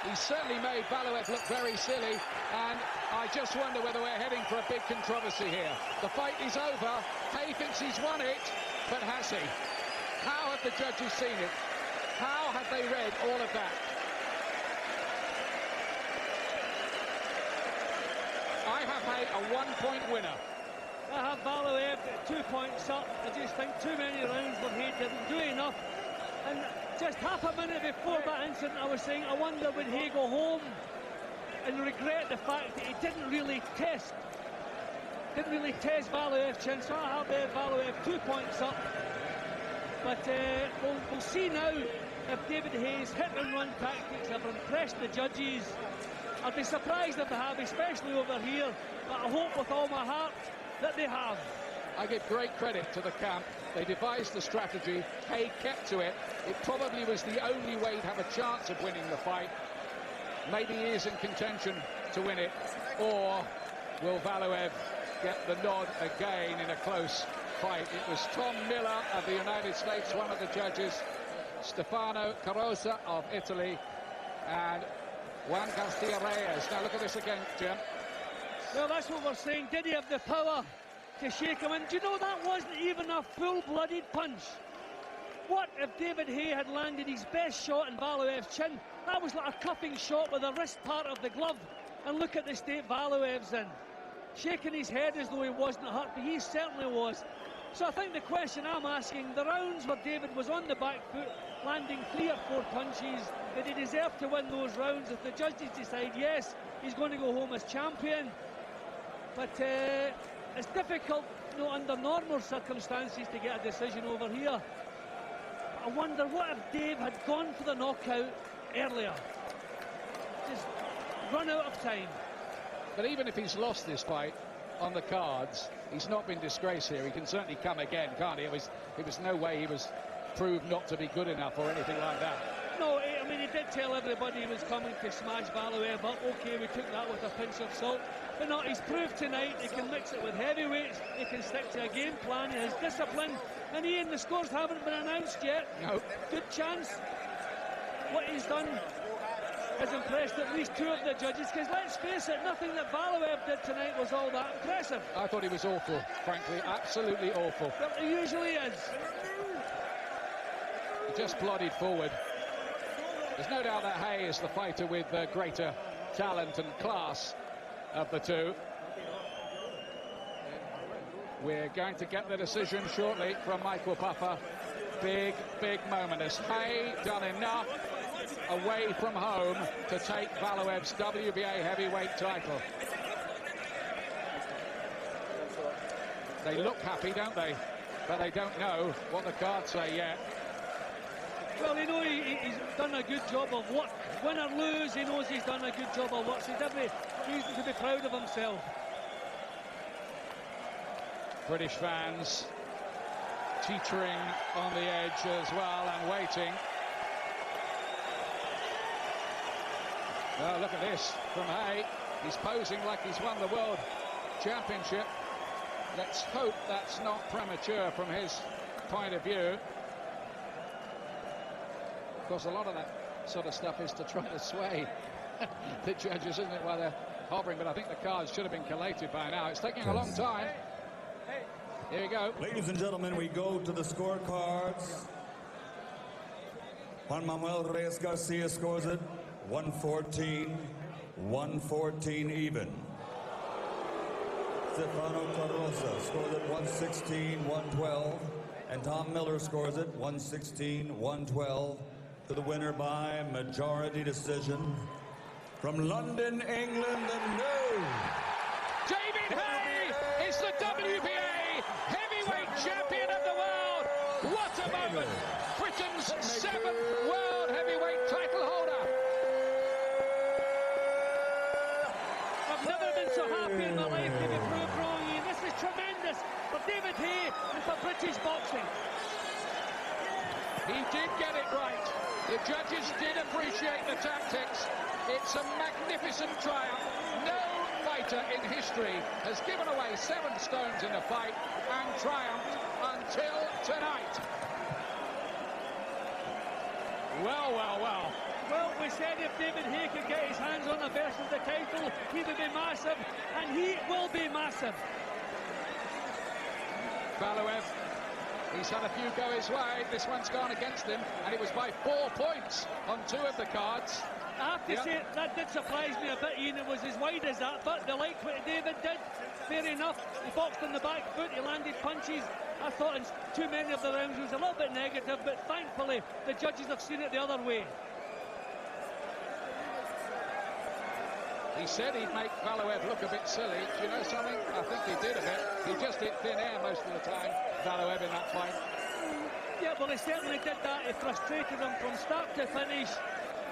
He's certainly made Valuev look very silly, and I just wonder whether we're heading for a big controversy here. The fight is over. Haye thinks he's won it, but has he? How have the judges seen it? How have they read all of that? I have Haye a 1-point winner. I have Valuev 2 points up. I just think too many rounds where Haye didn't do enough. And just half a minute before that incident, I was saying, I wonder would Haye go home and regret the fact that he didn't really test Valuev's chin. So I have Valuev 2 points up. But we'll see now if David Haye's hit-and-run tactics have impressed the judges. I'd be surprised if they have, especially over here. But I hope with all my heart that they have. I give great credit to the camp. They devised the strategy. Haye kept to it. It probably was the only way he'd have a chance of winning the fight. Maybe he is in contention to win it. Or will Valuev get the nod again in a close fight? It was Tom Miller of the United States, one of the judges, Stefano Carosa of Italy, and Juan Garcia Reyes. Now look at this again, Jim. Well, that's what we're saying. Did he have the power to shake him? And do you know that wasn't even a full-blooded punch? What if David Haye had landed his best shot in Valuev's chin? That was like a cuffing shot with the wrist part of the glove. And look at the state Valuev's in. Shaking his head as though he wasn't hurt, but he certainly was. So I think the question I'm asking, the rounds where David was on the back foot, landing 3 or 4 punches, did he deserve to win those rounds? If the judges decide yes, he's going to go home as champion. But it's difficult, you know, under normal circumstances to get a decision over here. I wonder what if Dave had gone for the knockout earlier. Just run out of time. But even if he's lost this fight on the cards, he's not been disgraced here. He can certainly come again, can't he? It was no way he was proved not to be good enough or anything like that. No, I mean, he did tell everybody he was coming to smash Valuev, but okay, we took that with a pinch of salt. But no, he's proved tonight he can mix it with heavyweights, he can stick to a game plan, he has discipline. And Ian, the scores haven't been announced yet. No. Good chance. What he's done has impressed at least 2 of the judges, because let's face it, nothing that Valuev did tonight was all that impressive. I thought he was awful, frankly, absolutely awful. Well, he usually is. He just plodded forward. There's no doubt that Haye is the fighter with greater talent and class of the two. We're going to get the decision shortly from Michael Buffer. Big, big moment. Has Haye done enough away from home to take Valuev's WBA heavyweight title? They look happy, don't they? But they don't know what the cards say yet. Well, you know, he's done a good job of work. Win or lose, he knows he's done a good job of work. So he's every reason to be proud of himself. British fans teetering on the edge as well and waiting. Well, look at this from Haye. He's posing like he's won the World Championship. Let's hope that's not premature from his point of view. Of course, a lot of that sort of stuff is to try to sway the judges, isn't it, while they're hovering, but I think the cards should have been collated by now. It's taking a long time. Here we go. Ladies and gentlemen, we go to the scorecards. Juan Manuel Reyes Garcia scores it 114 even. Stefano Carosa scores it 116-112. And Tom Miller scores it 116-112 to the winner by majority decision. From London, England, the new David Haye is the WBA heavyweight champion of the world. What a moment! Britain's 7th world heavyweight title holder. I've never been so happy in my life to be pro-growing. This is tremendous for David Haye and for British boxing. He did get it right. The judges did appreciate the tactics. It's a magnificent triumph. No fighter in history has given away 7 stones in a fight and triumphed until tonight. Well, well, well. Well, we said if David Haye could get his hands on a version of the title, he would be massive, and he will be massive. Valuev, he's had a few go his way. This one's gone against him, and it was by 4 points on 2 of the cards. I have to say, that did surprise me a bit, Ian. It was as wide as that, but they like what David did. Fair enough. He boxed on the back foot, he landed punches. I thought in too many of the rounds it was a little bit negative, but thankfully the judges have seen it the other way. He said he'd make Valuev look a bit silly. Do you know something? I think he did a bit. He just hit thin air most of the time, Valuev, in that fight. Yeah, well, he certainly did that. He frustrated him from start to finish.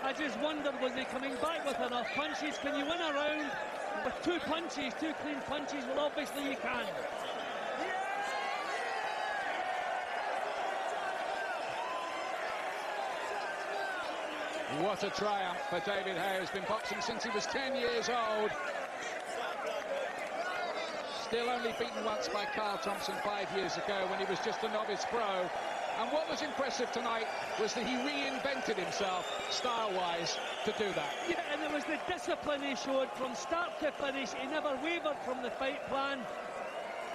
I just wondered, was he coming back with enough punches? Can you win a round with 2 punches, 2 clean punches? Well, obviously you can. What a triumph for David Haye, who's been boxing since he was 10 years old. Still only beaten once by Carl Thompson 5 years ago when he was just a novice pro. And what was impressive tonight was that he reinvented himself, style-wise, to do that. Yeah, and it was the discipline he showed from start to finish. He never wavered from the fight plan.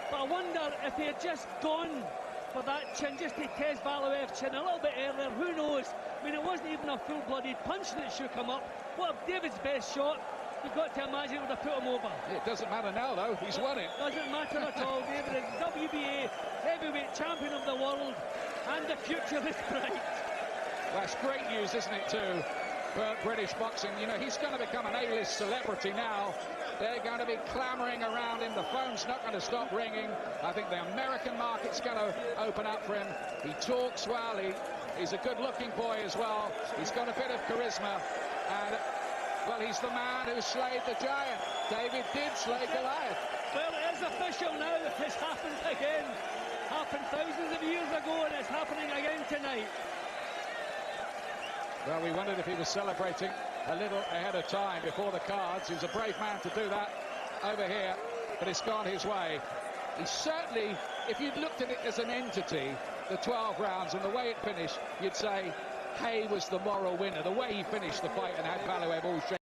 But I wonder if he had just gone for that chin, just to test Valuev's chin a little bit earlier, who knows? I mean, it wasn't even a full-blooded punch that shook him up. What if David's best shot? You've got to imagine it would have put him over. It doesn't matter now, though. He's won it. Doesn't matter at all. David is WBA heavyweight champion of the world, and the future is bright. That's great news, isn't it, too, for British boxing? You know, he's going to become an A-list celebrity now. They're going to be clamouring around him. The phone's not going to stop ringing. I think the American market's going to open up for him. He talks well. He's a good-looking boy as well. He's got a bit of charisma. And, well, he's the man who slayed the giant. David did slay Goliath. Well, it is official now. It's happened again. Happened thousands of years ago, and it's happening again tonight. Well, we wondered if he was celebrating a little ahead of time before the cards. He was a brave man to do that over here, but it's gone his way. He certainly, if you'd looked at it as an entity, the 12 rounds and the way it finished, you'd say Haye was the moral winner. The way he finished the fight and had Valuev all shaken.